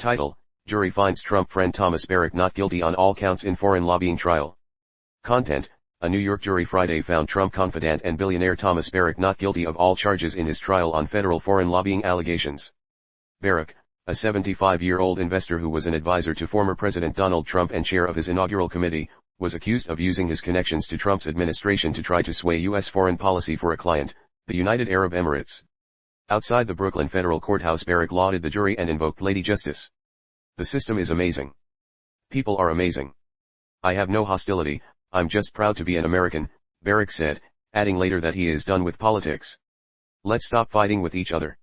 Title: Jury finds Trump friend Thomas Barrack not guilty on all counts in foreign lobbying trial. Content: A New York jury Friday found Trump confidant and billionaire Thomas Barrack not guilty of all charges in his trial on federal foreign lobbying allegations. Barrack, a 75-year-old investor who was an advisor to former President Donald Trump and chair of his inaugural committee, was accused of using his connections to Trump's administration to try to sway U.S. foreign policy for a client, the United Arab Emirates. Outside the Brooklyn federal courthouse, Barrack lauded the jury and invoked Lady Justice. "The system is amazing. People are amazing. I have no hostility, I'm just proud to be an American," Barrack said, adding later that he is done with politics. "Let's stop fighting with each other.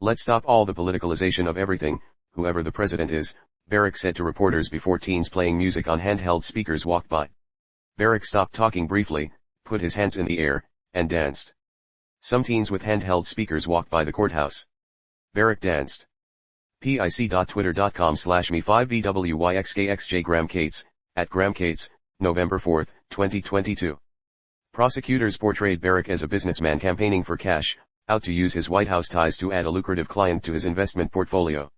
Let's stop all the politicalization of everything, whoever the president is," Barrack said to reporters before teens playing music on handheld speakers walked by. Barrack stopped talking briefly, put his hands in the air, and danced. Some teens with handheld speakers walked by the courthouse. Barrack danced. pic.twitter.com/me5bwyxkxj Graham Cates, @GrahamCates, November 4, 2022. Prosecutors portrayed Barrack as a businessman campaigning for cash, out to use his White House ties to add a lucrative client to his investment portfolio.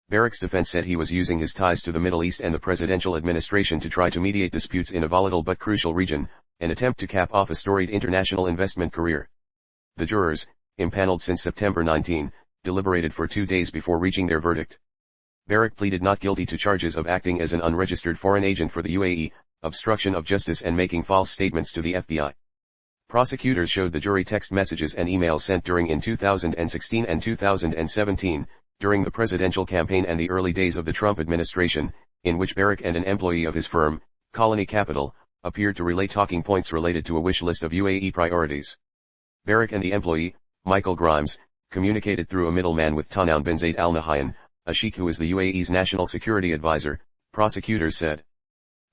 Barrack's defense said he was using his ties to the Middle East and the presidential administration to try to mediate disputes in a volatile but crucial region, an attempt to cap off a storied international investment career. The jurors, impaneled since September 19, deliberated for 2 days before reaching their verdict. Barrack pleaded not guilty to charges of acting as an unregistered foreign agent for the UAE, obstruction of justice and making false statements to the FBI. Prosecutors showed the jury text messages and emails sent in 2016 and 2017, during the presidential campaign and the early days of the Trump administration, in which Barrack and an employee of his firm, Colony Capital, appeared to relay talking points related to a wish list of UAE priorities. Barrack and the employee, Michael Grimes, communicated through a middleman with Tanoun bin Zaid Al Nahyan, a sheikh who is the UAE's national security advisor, prosecutors said.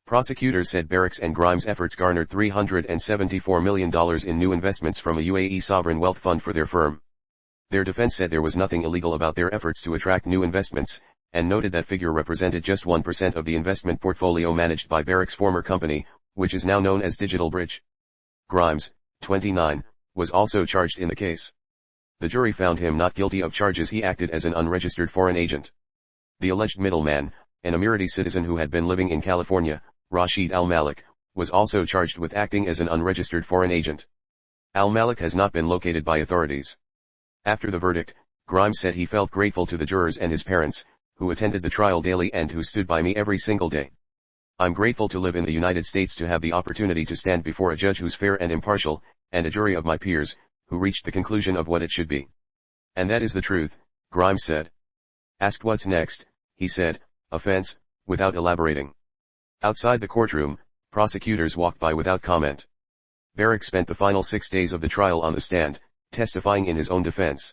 Prosecutors said Barrack's and Grimes' efforts garnered $374 million in new investments from a UAE sovereign wealth fund for their firm. Their defense said there was nothing illegal about their efforts to attract new investments, and noted that figure represented just 1% of the investment portfolio managed by Barrack's former company, which is now known as Digital Bridge. Grimes, 29, was also charged in the case. The jury found him not guilty of charges he acted as an unregistered foreign agent. The alleged middleman, an Emirati citizen who had been living in California, Rashid Al-Malik, was also charged with acting as an unregistered foreign agent. Al-Malik has not been located by authorities. After the verdict, Grimes said he felt grateful to the jurors and his parents, who attended the trial daily and who stood by me every single day. "I'm grateful to live in the United States, to have the opportunity to stand before a judge who's fair and impartial, and a jury of my peers, who reached the conclusion of what it should be. And that is the truth," Grimes said. Asked what's next, he said, "Offense," without elaborating. Outside the courtroom, prosecutors walked by without comment. Barrack spent the final 6 days of the trial on the stand, testifying in his own defense.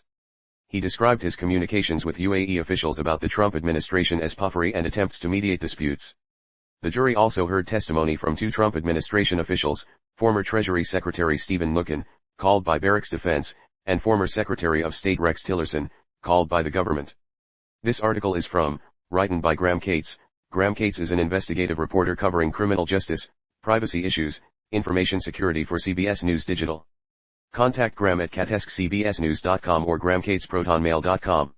He described his communications with UAE officials about the Trump administration as puffery and attempts to mediate disputes. The jury also heard testimony from 2 Trump administration officials, former Treasury Secretary Stephen Mnuchin, called by Barrack's defense, and former Secretary of State Rex Tillerson, called by the government. This article is written by Graham Cates. Graham Cates is an investigative reporter covering criminal justice, privacy issues, information security for CBS News Digital. Contact Graham at cateskcbsnews.com or grahamcatesprotonmail.com.